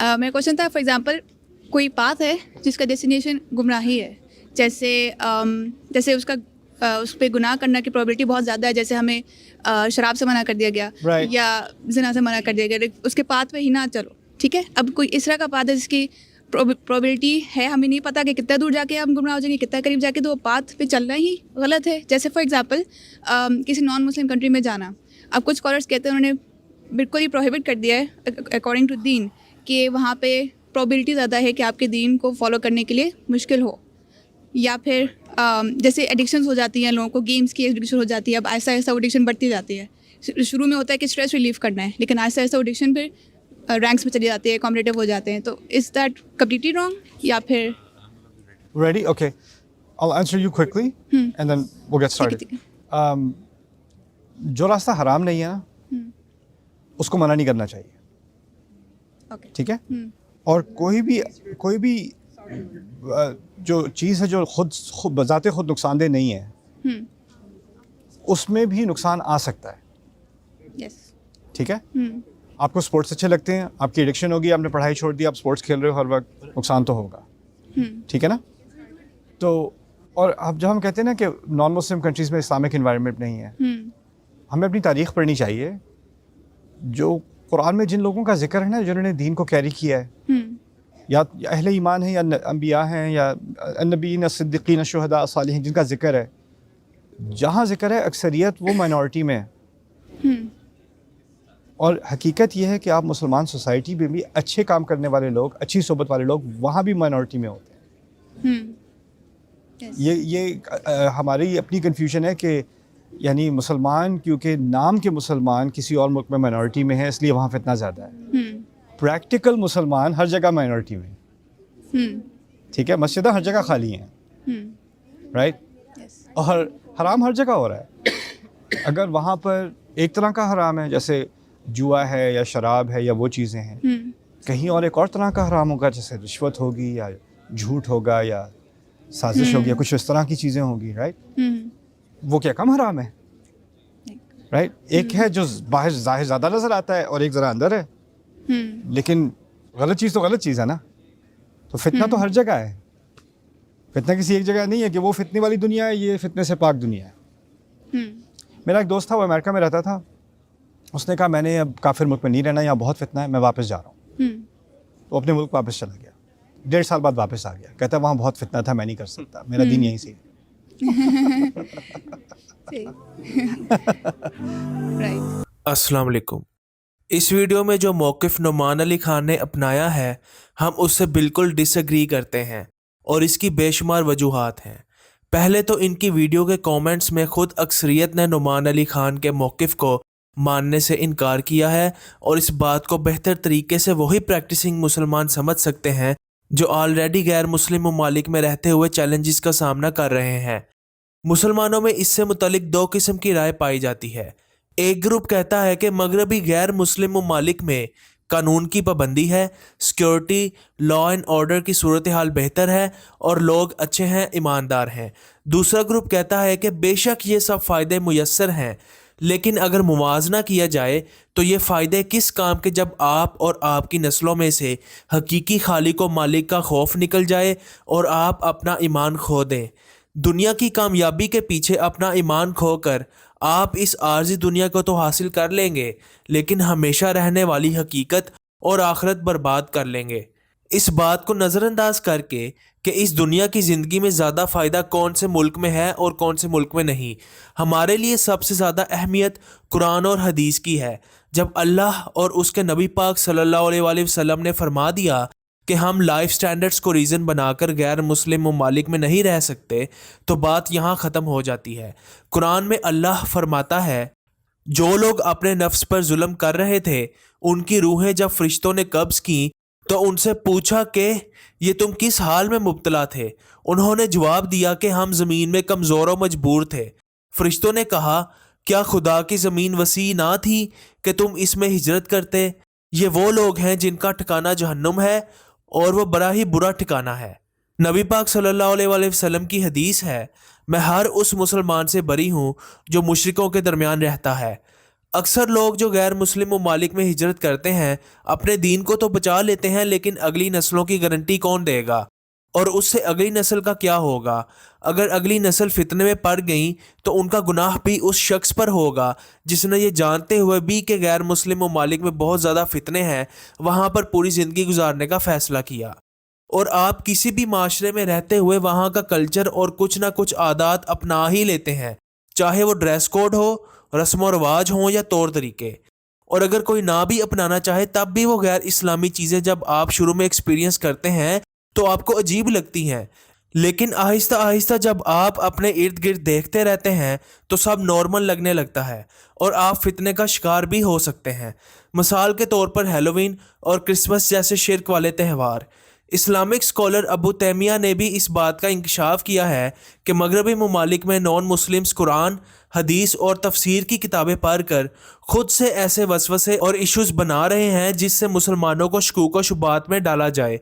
मेरा क्वेश्चन था, for example कोई पाथ है जिसका डेस्टिनेशन गुमराही है, जैसे उसका उस पर गुनाह करने की प्रोबेबिलिटी बहुत ज़्यादा है, जैसे हमें शराब से मना कर दिया गया Right. या जिना से मना कर दिया गया, उसके पाथ पे ही ना चलो, ठीक है। अब कोई इस तरह का पाथ है जिसकी प्रोबेबिलिटी है, हमें नहीं पता कि कितना दूर जाके हम गुमराह हो जाएंगे, कितना करीब जाके, तो वो पाथ पे चलना ही गलत है। जैसे फॉर एग्जांपल किसी नॉन मुस्लिम कंट्री में जाना, अब कुछ स्कॉलर्स कहते हैं उन्होंने बिल्कुल ही प्रोहिबिट कर दिया है अकॉर्डिंग टू दीन, कि वहाँ पे प्रोबेबिलिटी ज़्यादा है कि आपके दीन को फॉलो करने के लिए मुश्किल हो। या फिर जैसे एडिक्शंस हो जाती हैं, लोगों को गेम्स की एडिक्शन हो जाती है, अब आहिस्ता आहिस्ता एडिक्शन बढ़ती जाती है। शुरू में होता है कि स्ट्रेस रिलीफ करना है, लेकिन आहिस्ता आहिस्ता एडिक्शन फिर रैंक्स में चली जाती है, कॉम्पिटिटिव हो जाते हैं। तो इज़ दैट कम्प्लीटली रॉन्ग या फिर Ready? Okay. I'll answer you quickly and then we'll get started. ठीक है। जो रास्ता हराम नहीं है ना, उसको मना नहीं करना चाहिए, ओके। ठीक है। और कोई भी जो चीज़ है जो खुद बजाते खुद नुकसानदेह नहीं है, उसमें भी नुकसान आ सकता है, यस। ठीक है। आपको स्पोर्ट्स अच्छे लगते हैं, आपकी एडिक्शन होगी, आपने पढ़ाई छोड़ दी, आप स्पोर्ट्स खेल रहे हो हर वक्त, नुकसान तो होगा, ठीक है ना। तो और अब जब हम कहते हैं ना कि नॉन मुस्लिम कंट्रीज़ में इस्लामिक इन्वायरमेंट नहीं है, हमें अपनी तारीख़ पढ़नी चाहिए। जो कुरान में जिन लोगों का जिक्र है ना, जिन्होंने दीन को कैरी किया है, या अहले ईमान हैं, या अंबिया हैं, या नबीन, सिद्दीकीन, शुहदा, सालिहीन, जिनका जिक्र है, जहाँ जिक्र है अक्सरियत वो माइनॉरिटी में है। और हकीकत ये है कि आप मुसलमान सोसाइटी में भी अच्छे काम करने वाले लोग, अच्छी सोबत वाले लोग वहाँ भी माइनॉरिटी में होते हैं। ये हमारी अपनी कन्फ्यूजन है कि यानी मुसलमान क्योंकि नाम के मुसलमान किसी और मुल्क में माइनॉरिटी में है, इसलिए वहाँ फितना ज़्यादा है। प्रैक्टिकल मुसलमान हर जगह माइनॉरिटी में, ठीक है। मस्जिदें हर जगह खाली हैं, राइट, और हराम हर जगह हो रहा है। अगर वहाँ पर एक तरह का हराम है, जैसे जुआ है या शराब है या वो चीज़ें हैं, कहीं और एक और तरह का हराम होगा, जैसे रिश्वत होगी या झूठ होगा या साजिश होगी या कुछ इस तरह की चीज़ें होंगी, राइट। वो क्या कम हराम है, राइट। एक है जो बाहर ज़ाहिर ज़्यादा नज़र आता है और एक ज़रा अंदर है, लेकिन गलत चीज़ तो गलत चीज़ है ना। तो फितना तो हर जगह है, फितना किसी एक जगह नहीं है कि वो फितने वाली दुनिया है, ये फितने से पाक दुनिया है। मेरा एक दोस्त था, वो अमेरिका में रहता था, उसने कहा मैंने अब काफिर मुल्क में नहीं रहना, यहाँ बहुत फितना है, मैं वापस जा रहा हूँ। तो अपने मुल्क वापस चला गया, 1.5 साल बाद वापस आ गया, कहता वहाँ बहुत फितना था, मैं नहीं कर सकता, मेरा दीन यहीं से। अस्सलाम वालेकुम। इस वीडियो में जो मौक़िफ़ नुमान अली खान ने अपनाया है, हम उससे बिल्कुल डिसएग्री करते हैं और इसकी बेशुमार वजूहात हैं। पहले तो इनकी वीडियो के कमेंट्स में खुद अक्सरियत ने नुमान अली खान के मौक़िफ़ को मानने से इनकार किया है, और इस बात को बेहतर तरीके से वही प्रैक्टिसिंग मुसलमान समझ सकते हैं जो ऑलरेडी गैर मुस्लिम ममालिक में रहते हुए चैलेंजेस का सामना कर रहे हैं। मुसलमानों में इससे मुतल्लिक 2 किस्म की राय पाई जाती है। एक ग्रुप कहता है कि मगरबी गैर मुस्लिम ममालिक में कानून की पाबंदी है, सिक्योरिटी, लॉ एंड ऑर्डर की सूरत हाल बेहतर है और लोग अच्छे हैं, ईमानदार हैं। दूसरा ग्रुप कहता है कि बेशक ये सब फ़ायदे मुयस्सर हैं, लेकिन अगर मुवाजना किया जाए तो ये फ़ायदे किस काम के जब आप और आपकी नस्लों में से हकीकी खालिक व मालिक का खौफ निकल जाए और आप अपना ईमान खो दें। दुनिया की कामयाबी के पीछे अपना ईमान खोकर आप इस आर्जी दुनिया को तो हासिल कर लेंगे, लेकिन हमेशा रहने वाली हकीकत और आखिरत बर्बाद कर लेंगे। इस बात को नज़रअंदाज करके कि इस दुनिया की ज़िंदगी में ज़्यादा फ़ायदा कौन से मुल्क में है और कौन से मुल्क में नहीं, हमारे लिए सबसे ज़्यादा अहमियत कुरान और हदीस की है। जब अल्लाह और उसके नबी पाक सल्लल्लाहु अलैहि वसल्लम ने फरमा दिया कि हम लाइफ स्टैंडर्ड्स को रीज़न बनाकर गैर मुस्लिम ममालिक में नहीं रह सकते, तो बात यहाँ ख़त्म हो जाती है। कुरान में अल्लाह फरमाता है, जो लोग अपने नफ्स पर जुल्म कर रहे थे, उनकी रूहें जब फरिश्तों ने कब्ज़ की तो उनसे पूछा कि ये तुम किस हाल में मुब्तला थे। उन्होंने जवाब दिया कि हम ज़मीन में कमज़ोर और मजबूर थे। फरिश्तों ने कहा, क्या खुदा की ज़मीन वसी ना थी कि तुम इसमें हिजरत करते? ये वो लोग हैं जिनका ठिकाना जहन्नुम है और वो बड़ा ही बुरा ठिकाना है। नबी पाक सल्लल्लाहु अलैहि वसल्लम की हदीस है, मैं हर उस मुसलमान से बरी हूँ जो मुशरिकों के दरमियान रहता है। اکثر لوگ جو غیر مسلم ممالک میں ہجرت کرتے ہیں اپنے دین کو تو بچا لیتے ہیں، لیکن اگلی نسلوں کی گارنٹی کون دے گا؟ اور اس سے اگلی نسل کا کیا ہوگا؟ اگر اگلی نسل فتنے میں پڑ گئیں تو ان کا گناہ بھی اس شخص پر ہوگا جس نے یہ جانتے ہوئے بھی کہ غیر مسلم ممالک میں بہت زیادہ فتنے ہیں، وہاں پر پوری زندگی گزارنے کا فیصلہ کیا۔ اور آپ کسی بھی معاشرے میں رہتے ہوئے وہاں کا کلچر اور کچھ نہ کچھ عادات اپنا ہی لیتے ہیں، چاہے وہ ڈریس کوڈ ہو، رسم و رواج ہوں یا طور طریقے۔ اور اگر کوئی نہ بھی اپنانا چاہے تب بھی وہ غیر اسلامی چیزیں جب آپ شروع میں ایکسپیرینس کرتے ہیں تو آپ کو عجیب لگتی ہیں، لیکن آہستہ آہستہ جب آپ اپنے ارد گرد دیکھتے رہتے ہیں تو سب نارمل لگنے لگتا ہے اور آپ فتنے کا شکار بھی ہو سکتے ہیں۔ مثال کے طور پر ہیلووین اور کرسمس جیسے شرک والے تہوار۔ اسلامک اسکالر ابو تیمیہ نے بھی اس بات کا انکشاف کیا ہے کہ مغربی ممالک میں نان مسلمز قرآن، حدیث اور تفسیر کی کتابیں پڑھ کر خود سے ایسے وسوسے اور ایشوز بنا رہے ہیں جس سے مسلمانوں کو شکوک و شبہات میں ڈالا جائے،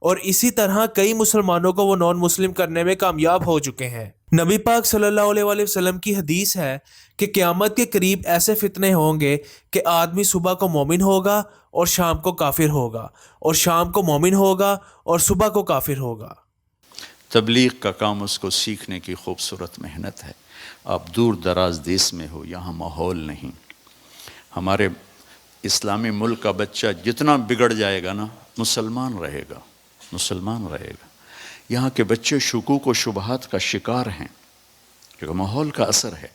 اور اسی طرح کئی مسلمانوں کو وہ نان مسلم کرنے میں کامیاب ہو چکے ہیں۔ نبی پاک صلی اللہ علیہ وآلہ وسلم کی حدیث ہے کہ قیامت کے قریب ایسے فتنے ہوں گے کہ آدمی صبح کو مومن ہوگا اور شام کو کافر ہوگا، اور شام کو مومن ہوگا اور صبح کو کافر ہوگا۔ تبلیغ کا کام اس کو سیکھنے کی خوبصورت محنت ہے۔ آپ دور دراز دیس میں ہو، یہاں ماحول نہیں۔ ہمارے اسلامی ملک کا بچہ جتنا بگڑ جائے گا نا، مسلمان رہے گا، مسلمان رہے گا۔ یہاں کے بچے شکوک و شبہات کا شکار ہیں کیونکہ ماحول کا اثر ہے۔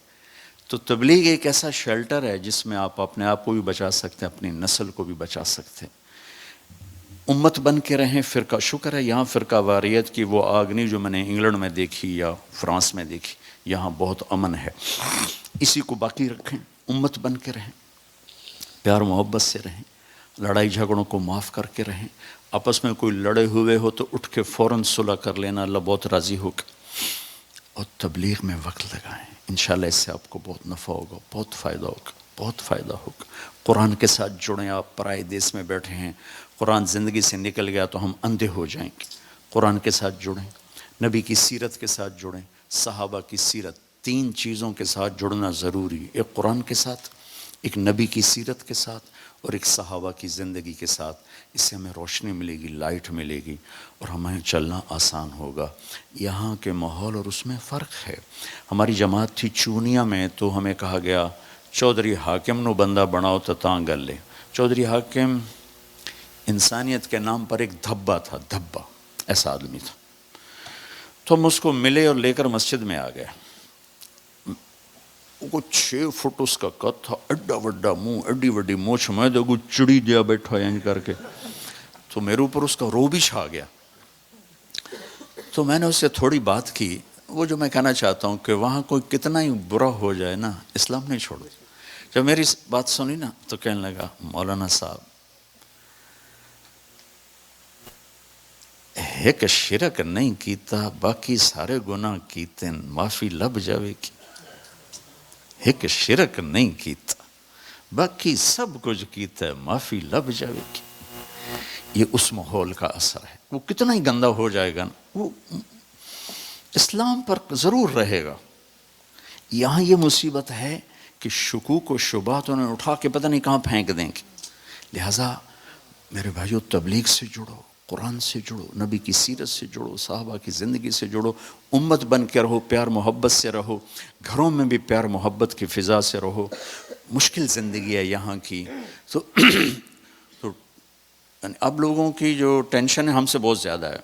تو تبلیغ ایک ایسا شیلٹر ہے جس میں آپ اپنے آپ کو بھی بچا سکتے ہیں، اپنی نسل کو بھی بچا سکتے ہیں۔ امت بن کے رہیں۔ فرقہ، شکر ہے یہاں فرقہ واریت کی وہ آگ نہیں جو میں نے انگلینڈ میں دیکھی یا فرانس میں دیکھی، یہاں بہت امن ہے۔ اسی کو باقی رکھیں، امت بن کے رہیں، پیار محبت سے رہیں، لڑائی جھگڑوں کو معاف کر کے رہیں۔ آپس میں کوئی لڑے ہوئے ہو تو اٹھ کے فوراً صلح کر لینا، اللہ بہت راضی ہوگا۔ اور تبلیغ میں وقت لگائیں، انشاءاللہ اس سے آپ کو بہت نفع ہوگا، بہت فائدہ ہوگا، بہت فائدہ ہوگا۔ قرآن کے ساتھ جڑیں۔ آپ پرائے دیس میں بیٹھے ہیں، قرآن زندگی سے نکل گیا تو ہم اندھے ہو جائیں گے۔ قرآن کے ساتھ جڑیں، نبی کی سیرت کے ساتھ جڑیں، صحابہ کی سیرت، 3 چیزوں کے ساتھ جڑنا ضروری ہے، ایک قرآن کے ساتھ، ایک نبی کی سیرت کے ساتھ، اور ایک صحابہ کی زندگی کے ساتھ۔ اس سے ہمیں روشنی ملے گی، لائٹ ملے گی، اور ہمیں چلنا آسان ہوگا۔ یہاں کے ماحول اور اس میں فرق ہے۔ ہماری جماعت تھی چونیا میں، تو ہمیں کہا گیا چودھری حاکم نو بندہ بناؤ تو تاں گل لے۔ چودھری حاکم انسانیت کے نام پر ایک دھبا تھا، دھبا ایسا آدمی تھا۔ تو ہم اس کو ملے اور لے کر مسجد میں آ گئے۔ وہ 6 فٹ اس کا قد تھا، ایڈا وڈا منہ، ایڈی وڈی موچھ، میں دیکھو چڑی دیا بیٹھا ہے کر کے۔ تو میرے اوپر اس کا روب ہی چھا گیا۔ تو میں نے اس سے تھوڑی بات کی۔ وہ جو میں کہنا چاہتا ہوں کہ وہاں کوئی کتنا ہی برا ہو جائے نا، اسلام نہیں چھوڑو۔ جب میری بات سنی نا تو کہنے لگا مولانا صاحب ایک شرک نہیں کیتا، باقی سارے گناہ کیتے، معافی لب جاوے کی۔ ایک شرک نہیں کیتا، باقی سب کچھ کیتا ہے، معافی لب جاوے کی۔ یہ اس ماحول کا اثر ہے۔ وہ کتنا ہی گندا ہو جائے گا نا، وہ اسلام پر ضرور رہے گا۔ یہاں یہ مصیبت ہے کہ شکوک و شبہات انہیں اٹھا کے پتہ نہیں کہاں پھینک دیں گے۔ لہٰذا میرے بھائیو، تبلیغ سے جڑو، قرآن سے جڑو، نبی کی سیرت سے جڑو، صحابہ کی زندگی سے جڑو، امت بن کے رہو، پیار محبت سے رہو، گھروں میں بھی پیار محبت کی فضا سے رہو۔ مشکل زندگی ہے یہاں کی، تو اب لوگوں کی جو ٹینشن ہے ہم سے بہت زیادہ ہے۔